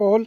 all.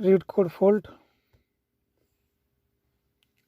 read code fault.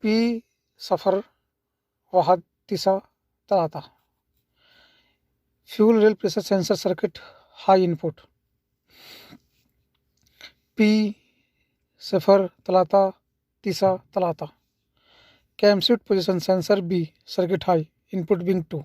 P 0193 fuel rail pressure sensor circuit high input P 0393 cam seat position sensor B circuit high input being 2.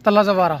12